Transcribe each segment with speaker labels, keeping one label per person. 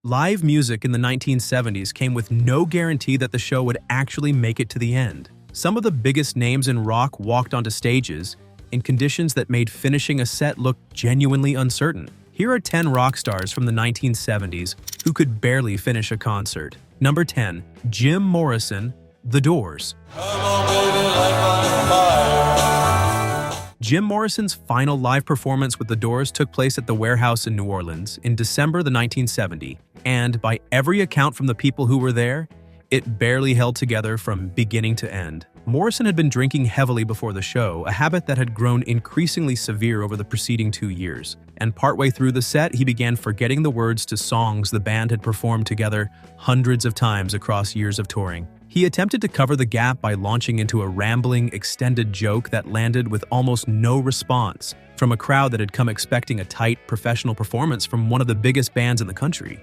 Speaker 1: Live music in the 1970s came with no guarantee that the show would actually make it to the end. Some of the biggest names in rock walked onto stages in conditions that made finishing a set look genuinely uncertain. Here are 10 rock stars from the 1970s who could barely finish a concert. Number 10. Jim Morrison, The Doors. Jim Morrison's final live performance with The Doors took place at the Warehouse in New Orleans in December 1970, and by every account from the people who were there, it barely held together from beginning to end. Morrison had been drinking heavily before the show, a habit that had grown increasingly severe over the preceding 2 years, and partway through the set, he began forgetting the words to songs the band had performed together hundreds of times across years of touring. He attempted to cover the gap by launching into a rambling, extended joke that landed with almost no response from a crowd that had come expecting a tight, professional performance from one of the biggest bands in the country.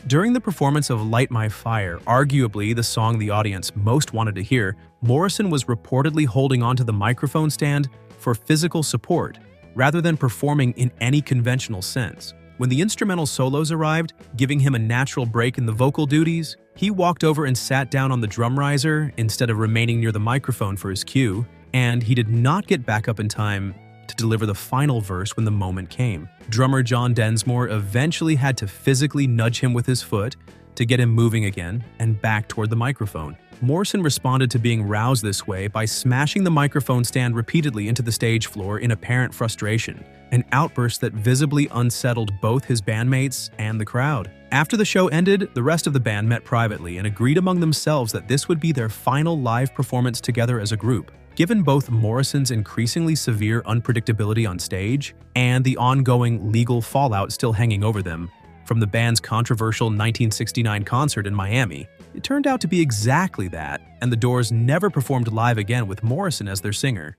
Speaker 1: During the performance of Light My Fire, arguably the song the audience most wanted to hear, Morrison was reportedly holding onto the microphone stand for physical support, rather than performing in any conventional sense. When the instrumental solos arrived, giving him a natural break in the vocal duties, he walked over and sat down on the drum riser instead of remaining near the microphone for his cue, and he did not get back up in time to deliver the final verse when the moment came. Drummer John Densmore eventually had to physically nudge him with his foot to get him moving again and back toward the microphone. Morrison responded to being roused this way by smashing the microphone stand repeatedly into the stage floor in apparent frustration, an outburst that visibly unsettled both his bandmates and the crowd. After the show ended, the rest of the band met privately and agreed among themselves that this would be their final live performance together as a group. Given both Morrison's increasingly severe unpredictability on stage and the ongoing legal fallout still hanging over them from the band's controversial 1969 concert in Miami, it turned out to be exactly that, and the Doors never performed live again with Morrison as their singer.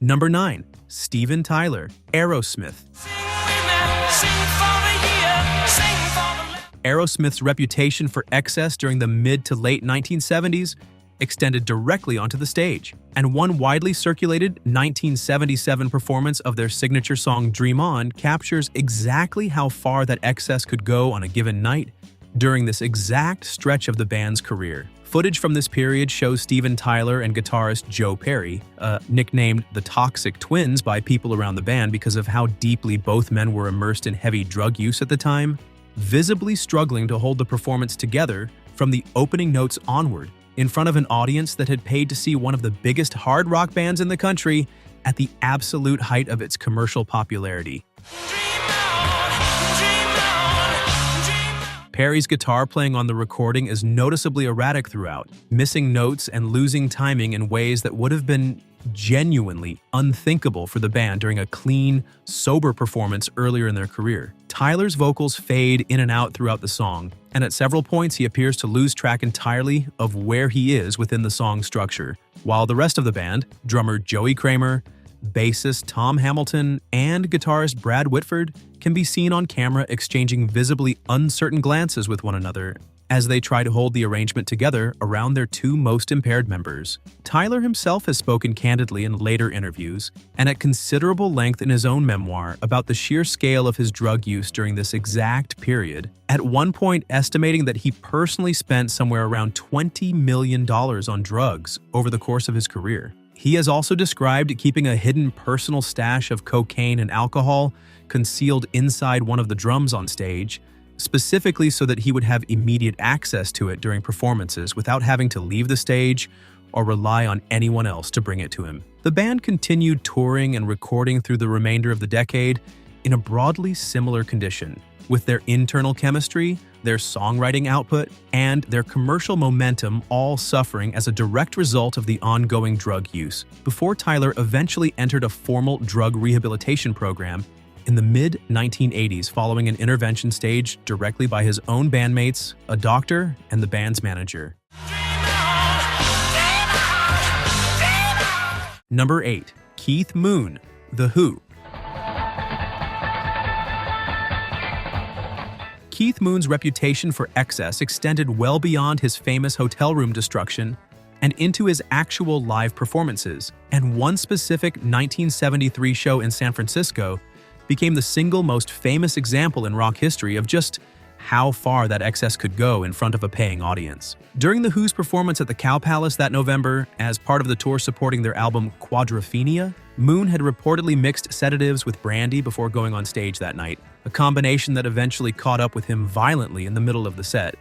Speaker 1: Number 9. Steven Tyler, Aerosmith. Aerosmith's reputation for excess during the mid to late 1970s extended directly onto the stage, and one widely circulated 1977 performance of their signature song Dream On captures exactly how far that excess could go on a given night during this exact stretch of the band's career. Footage from this period shows Steven Tyler and guitarist Joe Perry, nicknamed the Toxic Twins by people around the band because of how deeply both men were immersed in heavy drug use at the time, visibly struggling to hold the performance together from the opening notes onward, in front of an audience that had paid to see one of the biggest hard rock bands in the country at the absolute height of its commercial popularity. Perry's guitar playing on the recording is noticeably erratic throughout, missing notes and losing timing in ways that would have been genuinely unthinkable for the band during a clean, sober performance earlier in their career. Tyler's vocals fade in and out throughout the song, and at several points he appears to lose track entirely of where he is within the song structure, while the rest of the band, drummer Joey Kramer, bassist Tom Hamilton, and guitarist Brad Whitford, can be seen on camera exchanging visibly uncertain glances with one another as they try to hold the arrangement together around their two most impaired members. Tyler himself has spoken candidly in later interviews and at considerable length in his own memoir about the sheer scale of his drug use during this exact period, at one point estimating that he personally spent somewhere around $20 million on drugs over the course of his career. He has also described keeping a hidden personal stash of cocaine and alcohol concealed inside one of the drums on stage, specifically so that he would have immediate access to it during performances without having to leave the stage or rely on anyone else to bring it to him. The band continued touring and recording through the remainder of the decade in a broadly similar condition, with their internal chemistry, their songwriting output, and their commercial momentum all suffering as a direct result of the ongoing drug use, before Tyler eventually entered a formal drug rehabilitation program in the mid-1980s following an intervention staged directly by his own bandmates, a doctor, and the band's manager. Number 8. Keith Moon, The Who. Keith Moon's reputation for excess extended well beyond his famous hotel room destruction and into his actual live performances. And one specific 1973 show in San Francisco became the single most famous example in rock history of just how far that excess could go in front of a paying audience. During The Who's performance at the Cow Palace that November, as part of the tour supporting their album Quadrophenia, Moon had reportedly mixed sedatives with brandy before going on stage that night, a combination that eventually caught up with him violently in the middle of the set.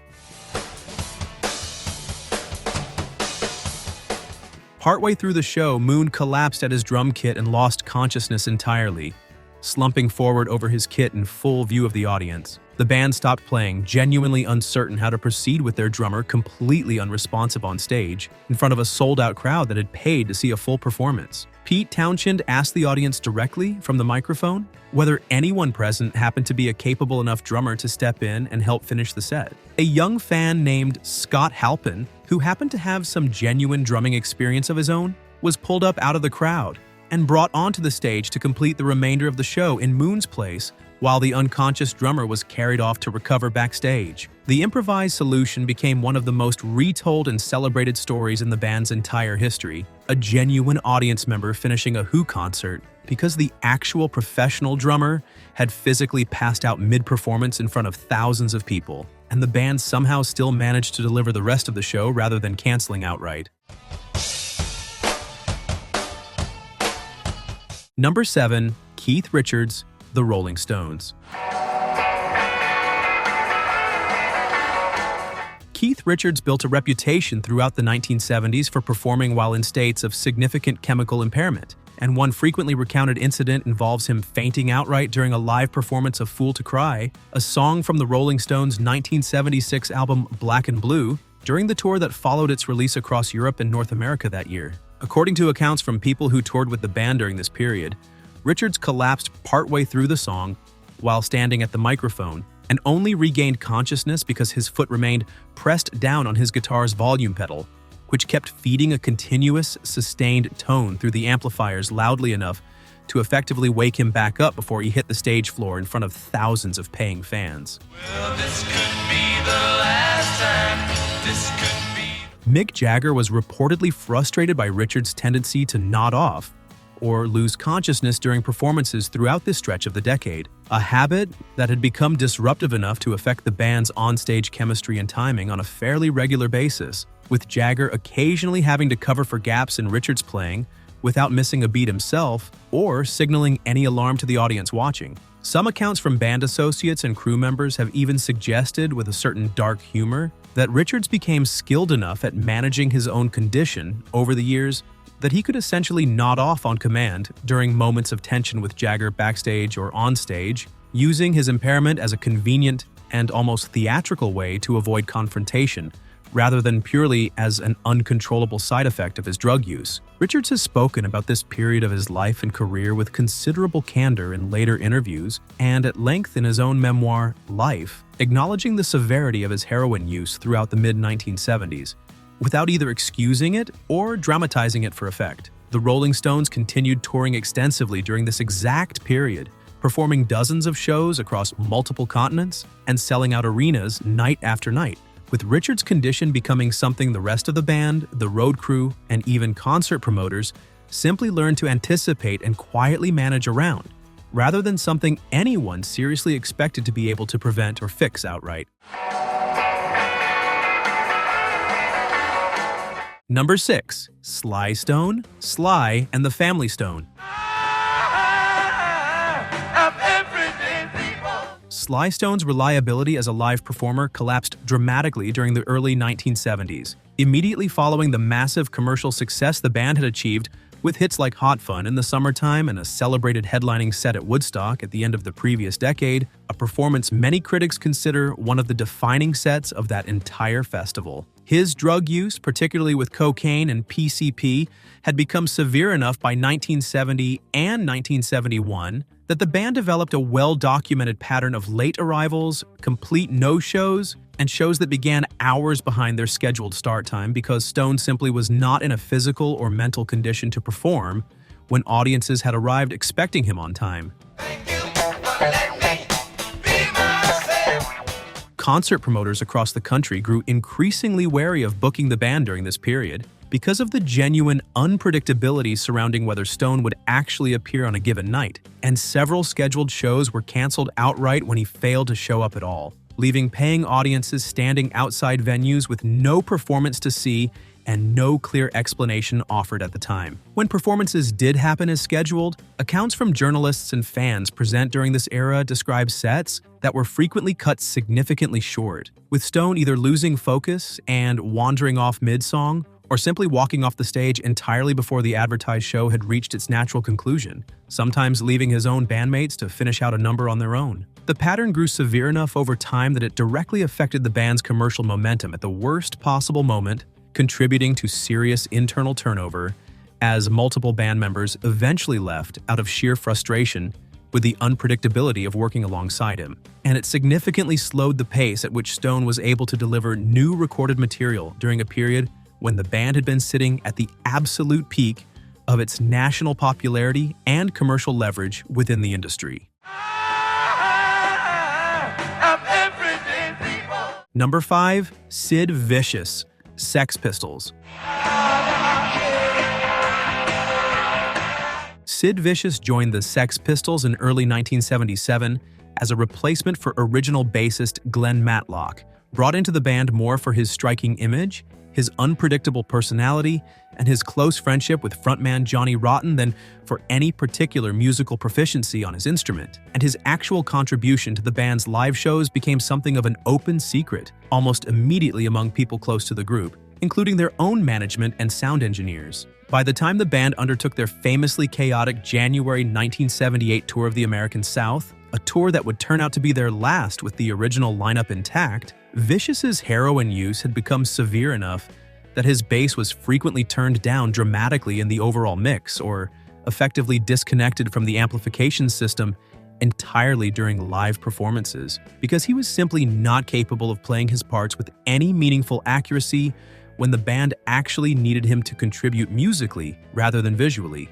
Speaker 1: Partway through the show, Moon collapsed at his drum kit and lost consciousness entirely, slumping forward over his kit in full view of the audience. The band stopped playing, genuinely uncertain how to proceed with their drummer completely unresponsive on stage, in front of a sold-out crowd that had paid to see a full performance. Pete Townshend asked the audience directly from the microphone whether anyone present happened to be a capable enough drummer to step in and help finish the set. A young fan named Scott Halpin, who happened to have some genuine drumming experience of his own, was pulled up out of the crowd and brought onto the stage to complete the remainder of the show in Moon's place, while the unconscious drummer was carried off to recover backstage. The improvised solution became one of the most retold and celebrated stories in the band's entire history, a genuine audience member finishing a Who concert because the actual professional drummer had physically passed out mid-performance in front of thousands of people, and the band somehow still managed to deliver the rest of the show rather than canceling outright. Number 7. Keith Richards, The Rolling Stones. Keith Richards built a reputation throughout the 1970s for performing while in states of significant chemical impairment, and one frequently recounted incident involves him fainting outright during a live performance of Fool to Cry, a song from the Rolling Stones' 1976 album Black and Blue, during the tour that followed its release across Europe and North America that year. According to accounts from people who toured with the band during this period, Richards collapsed partway through the song while standing at the microphone and only regained consciousness because his foot remained pressed down on his guitar's volume pedal, which kept feeding a continuous, sustained tone through the amplifiers loudly enough to effectively wake him back up before he hit the stage floor in front of thousands of paying fans.
Speaker 2: Well, this could be the last time. This could be.
Speaker 1: Mick Jagger was reportedly frustrated by Richards' tendency to nod off or lose consciousness during performances throughout this stretch of the decade, a habit that had become disruptive enough to affect the band's onstage chemistry and timing on a fairly regular basis, with Jagger occasionally having to cover for gaps in Richards' playing without missing a beat himself or signaling any alarm to the audience watching. Some accounts from band associates and crew members have even suggested, with a certain dark humor, that Richards became skilled enough at managing his own condition over the years that he could essentially nod off on command during moments of tension with Jagger backstage or on stage, using his impairment as a convenient and almost theatrical way to avoid confrontation, rather than purely as an uncontrollable side effect of his drug use. Richards has spoken about this period of his life and career with considerable candor in later interviews and at length in his own memoir, Life, acknowledging the severity of his heroin use throughout the mid-1970s, without either excusing it or dramatizing it for effect. The Rolling Stones continued touring extensively during this exact period, performing dozens of shows across multiple continents and selling out arenas night after night, with Richards' condition becoming something the rest of the band, the road crew, and even concert promoters simply learned to anticipate and quietly manage around, rather than something anyone seriously expected to be able to prevent or fix outright. Number 6. Sly Stone, Sly and the Family Stone. Sly Stone's reliability as a live performer collapsed dramatically during the early 1970s, immediately following the massive commercial success the band had achieved with hits like Hot Fun in the summertime and a celebrated headlining set at Woodstock at the end of the previous decade, a performance many critics consider one of the defining sets of that entire festival. His drug use, particularly with cocaine and PCP, had become severe enough by 1970 and 1971 that the band developed a well-documented pattern of late arrivals, complete no-shows, and shows that began hours behind their scheduled start time because Stone simply was not in a physical or mental condition to perform when audiences had arrived expecting him on time. Concert promoters across the country grew increasingly wary of booking the band during this period, because of the genuine unpredictability surrounding whether Stone would actually appear on a given night, and several scheduled shows were canceled outright when he failed to show up at all, leaving paying audiences standing outside venues with no performance to see and no clear explanation offered at the time. When performances did happen as scheduled, accounts from journalists and fans present during this era describe sets that were frequently cut significantly short, with Stone either losing focus and wandering off mid-song, or simply walking off the stage entirely before the advertised show had reached its natural conclusion, sometimes leaving his own bandmates to finish out a number on their own. The pattern grew severe enough over time that it directly affected the band's commercial momentum at the worst possible moment, contributing to serious internal turnover as multiple band members eventually left out of sheer frustration with the unpredictability of working alongside him. And it significantly slowed the pace at which Stone was able to deliver new recorded material during a period when the band had been sitting at the absolute peak of its national popularity and commercial leverage within the industry. Number 5. Sid Vicious, Sex Pistols. Sid Vicious joined the Sex Pistols in early 1977 as a replacement for original bassist Glenn Matlock, brought into the band more for his striking image, his unpredictable personality, and his close friendship with frontman Johnny Rotten than for any particular musical proficiency on his instrument. And his actual contribution to the band's live shows became something of an open secret, almost immediately among people close to the group, including their own management and sound engineers. By the time the band undertook their famously chaotic January 1978 tour of the American South, a tour that would turn out to be their last with the original lineup intact, Vicious's heroin use had become severe enough that his bass was frequently turned down dramatically in the overall mix, or effectively disconnected from the amplification system entirely during live performances, because he was simply not capable of playing his parts with any meaningful accuracy when the band actually needed him to contribute musically rather than visually.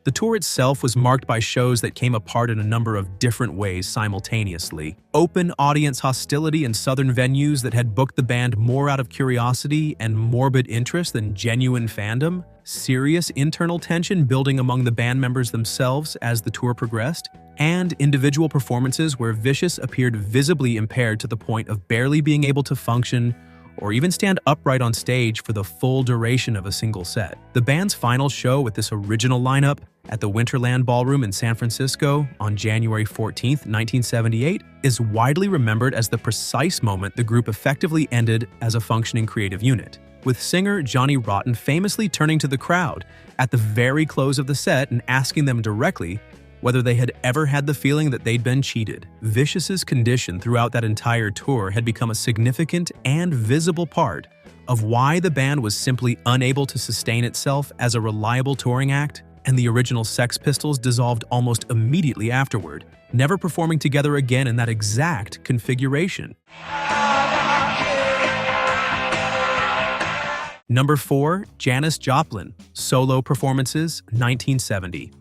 Speaker 1: The tour itself was marked by shows that came apart in a number of different ways simultaneously. Open audience hostility in southern venues that had booked the band more out of curiosity and morbid interest than genuine fandom. Serious internal tension building among the band members themselves as the tour progressed. And individual performances where Vicious appeared visibly impaired to the point of barely being able to function or even stand upright on stage for the full duration of a single set. The band's final show with this original lineup at the Winterland Ballroom in San Francisco on January 14, 1978, is widely remembered as the precise moment the group effectively ended as a functioning creative unit, with singer Johnny Rotten famously turning to the crowd at the very close of the set and asking them directly whether they had ever had the feeling that they'd been cheated. Vicious's condition throughout that entire tour had become a significant and visible part of why the band was simply unable to sustain itself as a reliable touring act, and the original Sex Pistols dissolved almost immediately afterward, never performing together again in that exact configuration. Number 4. Janis Joplin, Solo Performances, 1970.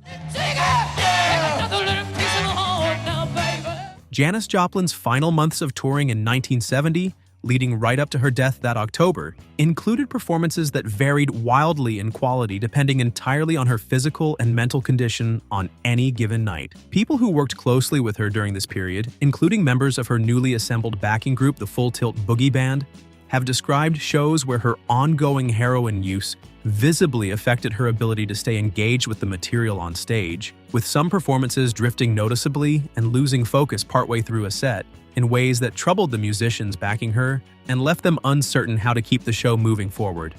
Speaker 1: Janis Joplin's final months of touring in 1970, leading right up to her death that October, included performances that varied wildly in quality depending entirely on her physical and mental condition on any given night. People who worked closely with her during this period, including members of her newly assembled backing group, the Full Tilt Boogie Band, have described shows where her ongoing heroin use visibly affected her ability to stay engaged with the material on stage, with some performances drifting noticeably and losing focus partway through a set in ways that troubled the musicians backing her and left them uncertain how to keep the show moving forward.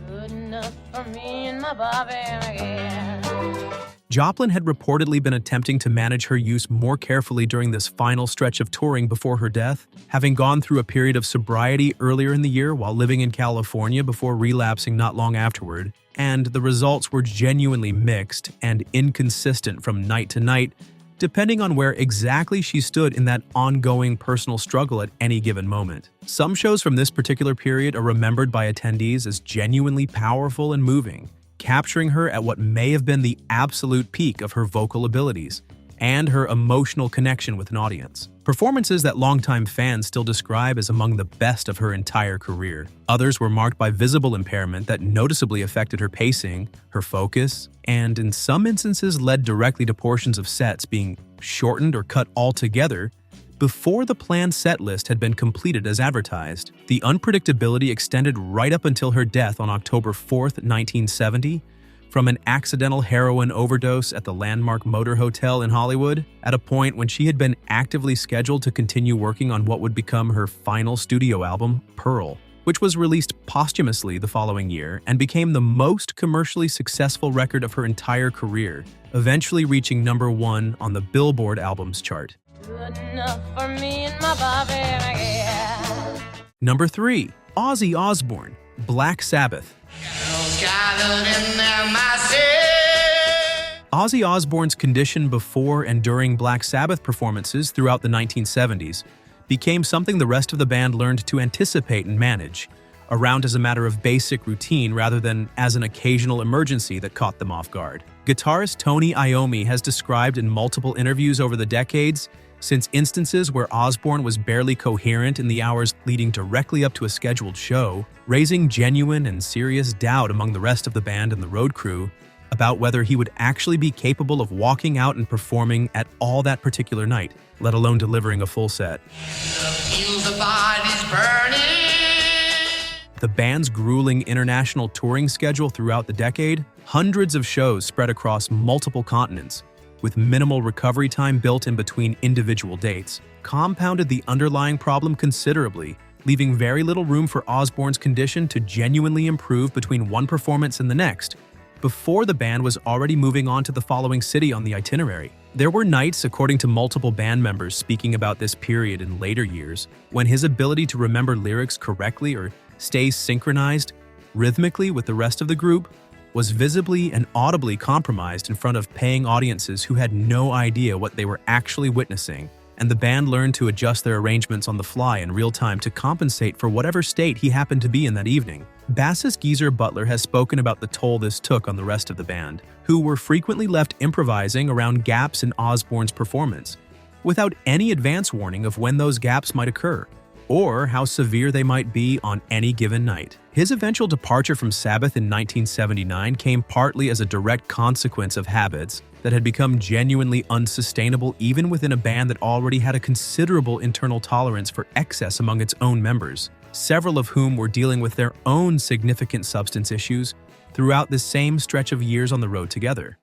Speaker 1: Good enough for me and my Bobby again. Joplin had reportedly been attempting to manage her use more carefully during this final stretch of touring before her death, having gone through a period of sobriety earlier in the year while living in California before relapsing not long afterward, and the results were genuinely mixed and inconsistent from night to night, depending on where exactly she stood in that ongoing personal struggle at any given moment. Some shows from this particular period are remembered by attendees as genuinely powerful and moving, capturing her at what may have been the absolute peak of her vocal abilities, and her emotional connection with an audience. Performances that longtime fans still describe as among the best of her entire career. Others were marked by visible impairment that noticeably affected her pacing, her focus, and in some instances led directly to portions of sets being shortened or cut altogether before the planned set list had been completed as advertised. The unpredictability extended right up until her death on October 4th, 1970, from an accidental heroin overdose at the Landmark Motor Hotel in Hollywood, at a point when she had been actively scheduled to continue working on what would become her final studio album, Pearl, which was released posthumously the following year and became the most commercially successful record of her entire career, eventually reaching #1 on the Billboard Albums chart.
Speaker 2: Good enough for me and my Bobby, yeah.
Speaker 1: Number 3. Ozzy Osbourne, Black Sabbath. Ozzy Osbourne's condition before and during Black Sabbath performances throughout the 1970s became something the rest of the band learned to anticipate and manage, around as a matter of basic routine rather than as an occasional emergency that caught them off guard. Guitarist Tony Iommi has described in multiple interviews over the decades since instances where Osbourne was barely coherent in the hours leading directly up to a scheduled show, raising genuine and serious doubt among the rest of the band and the road crew about whether he would actually be capable of walking out and performing at all that particular night, let alone delivering a full set. The band's grueling international touring schedule throughout the decade, hundreds of shows spread across multiple continents, with minimal recovery time built in between individual dates, compounded the underlying problem considerably, leaving very little room for Osbourne's condition to genuinely improve between one performance and the next, before the band was already moving on to the following city on the itinerary. There were nights, according to multiple band members speaking about this period in later years, when his ability to remember lyrics correctly or stay synchronized rhythmically with the rest of the group was visibly and audibly compromised in front of paying audiences who had no idea what they were actually witnessing, and the band learned to adjust their arrangements on the fly in real time to compensate for whatever state he happened to be in that evening. Bassist Geezer Butler has spoken about the toll this took on the rest of the band, who were frequently left improvising around gaps in Osbourne's performance, without any advance warning of when those gaps might occur, or how severe they might be on any given night. His eventual departure from Sabbath in 1979 came partly as a direct consequence of habits that had become genuinely unsustainable even within a band that already had a considerable internal tolerance for excess among its own members, several of whom were dealing with their own significant substance issues throughout this same stretch of years on the road together.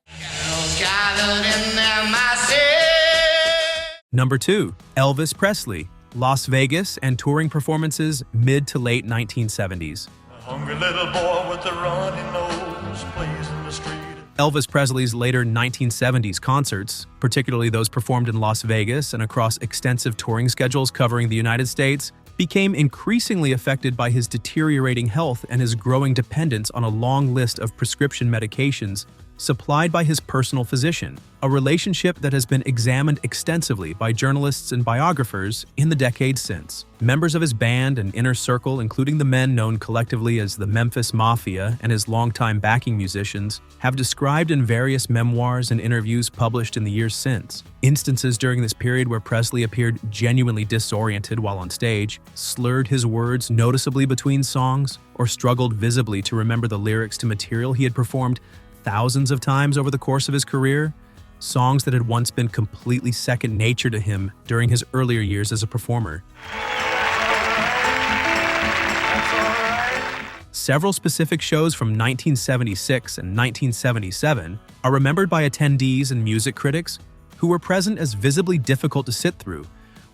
Speaker 1: Number 2. Elvis Presley, Las Vegas, and touring performances mid to late 1970s.
Speaker 3: A hungry little boy with a runny nose plays in the street.
Speaker 1: Elvis Presley's later 1970s concerts, particularly those performed in Las Vegas and across extensive touring schedules covering the United States, became increasingly affected by his deteriorating health and his growing dependence on a long list of prescription medications supplied by his personal physician, a relationship that has been examined extensively by journalists and biographers in the decades since. Members of his band and inner circle, including the men known collectively as the Memphis Mafia and his longtime backing musicians, have described in various memoirs and interviews published in the years since instances during this period where Presley appeared genuinely disoriented while on stage, slurred his words noticeably between songs, or struggled visibly to remember the lyrics to material he had performed thousands of times over the course of his career, songs that had once been completely second nature to him during his earlier years as a performer. Several specific shows from 1976 and 1977 are remembered by attendees and music critics who were present as visibly difficult to sit through,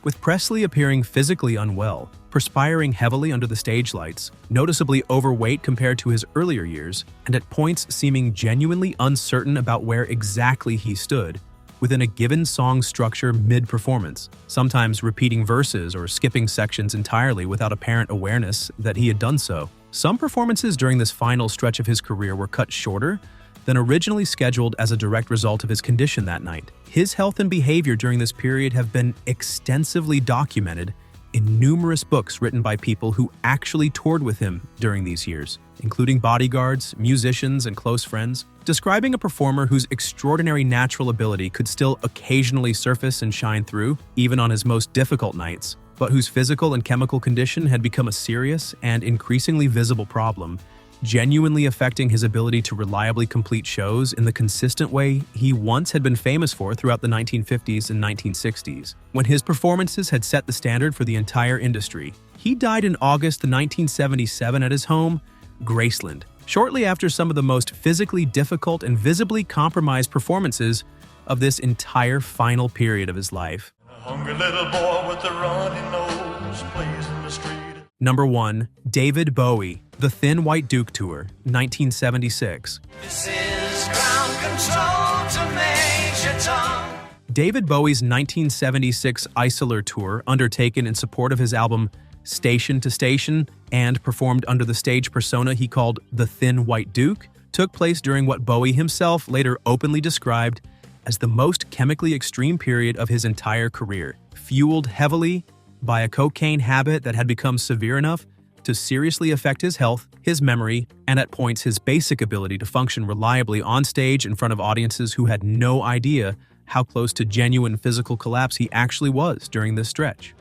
Speaker 1: with Presley appearing physically unwell, perspiring heavily under the stage lights, noticeably overweight compared to his earlier years, and at points seeming genuinely uncertain about where exactly he stood within a given song structure mid-performance, sometimes repeating verses or skipping sections entirely without apparent awareness that he had done so. Some performances during this final stretch of his career were cut shorter than originally scheduled as a direct result of his condition that night. His health and behavior during this period have been extensively documented in numerous books written by people who actually toured with him during these years, including bodyguards, musicians, and close friends, describing a performer whose extraordinary natural ability could still occasionally surface and shine through, even on his most difficult nights, but whose physical and chemical condition had become a serious and increasingly visible problem, genuinely affecting his ability to reliably complete shows in the consistent way he once had been famous for throughout the 1950s and 1960s, when his performances had set the standard for the entire industry. He died in August 1977 at his home, Graceland, shortly after some of the most physically difficult and visibly compromised performances of this entire final period of his life.
Speaker 3: A hungry little boy with a runny nose plays in the street.
Speaker 1: Number 1. David Bowie, The Thin White Duke Tour, 1976.
Speaker 2: This is ground control to Major Tom.
Speaker 1: David Bowie's 1976 Isolar Tour, undertaken in support of his album Station to Station and performed under the stage persona he called The Thin White Duke, took place during what Bowie himself later openly described as the most chemically extreme period of his entire career, fueled heavily by a cocaine habit that had become severe enough to seriously affect his health, his memory, and at points his basic ability to function reliably on stage in front of audiences who had no idea how close to genuine physical collapse he actually was during this stretch.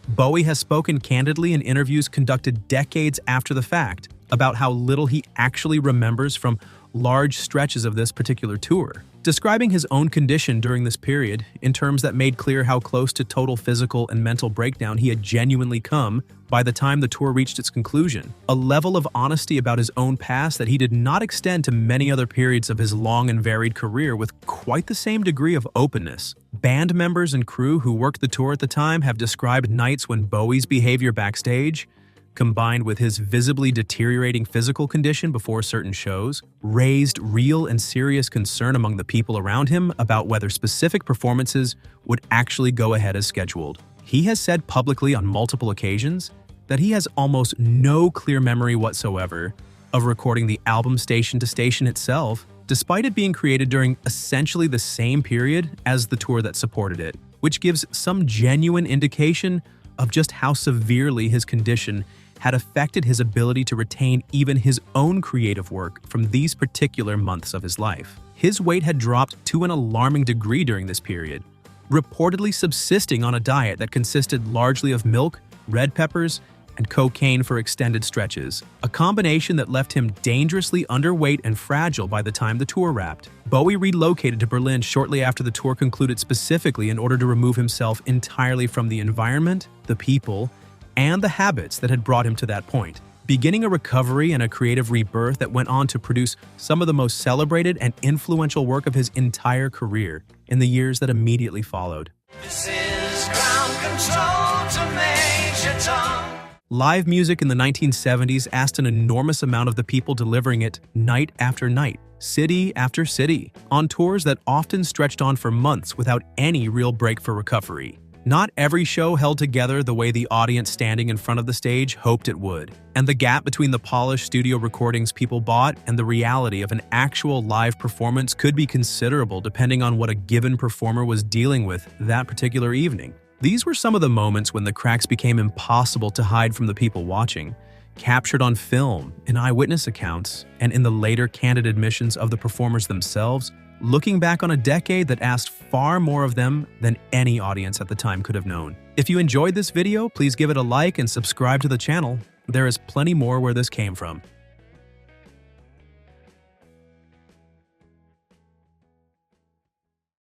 Speaker 1: Bowie has spoken candidly in interviews conducted decades after the fact about how little he actually remembers from large stretches of this particular tour, describing his own condition during this period in terms that made clear how close to total physical and mental breakdown he had genuinely come by the time the tour reached its conclusion, a level of honesty about his own past that he did not extend to many other periods of his long and varied career with quite the same degree of openness. Band members and crew who worked the tour at the time have described nights when Bowie's behavior backstage, combined with his visibly deteriorating physical condition before certain shows, raised real and serious concern among the people around him about whether specific performances would actually go ahead as scheduled. He has said publicly on multiple occasions that he has almost no clear memory whatsoever of recording the album Station to Station itself, despite it being created during essentially the same period as the tour that supported it, which gives some genuine indication of just how severely his condition had affected his ability to retain even his own creative work from these particular months of his life. His weight had dropped to an alarming degree during this period, reportedly subsisting on a diet that consisted largely of milk, red peppers, and cocaine for extended stretches, a combination that left him dangerously underweight and fragile by the time the tour wrapped. Bowie relocated to Berlin shortly after the tour concluded, specifically in order to remove himself entirely from the environment, the people, and the habits that had brought him to that point, beginning a recovery and a creative rebirth that went on to produce some of the most celebrated and influential work of his entire career in the years that immediately followed.
Speaker 2: This is ground control to Major Tom.
Speaker 1: Live music in the 1970s asked an enormous amount of the people delivering it night after night, city after city, on tours that often stretched on for months without any real break for recovery. Not every show held together the way the audience standing in front of the stage hoped it would, and the gap between the polished studio recordings people bought and the reality of an actual live performance could be considerable depending on what a given performer was dealing with that particular evening. These were some of the moments when the cracks became impossible to hide from the people watching, captured on film, in eyewitness accounts, and in the later candid admissions of the performers themselves, looking back on a decade that asked far more of them than any audience at the time could have known. If you enjoyed this video, please give it a like and subscribe to the channel. There is plenty more where this came from.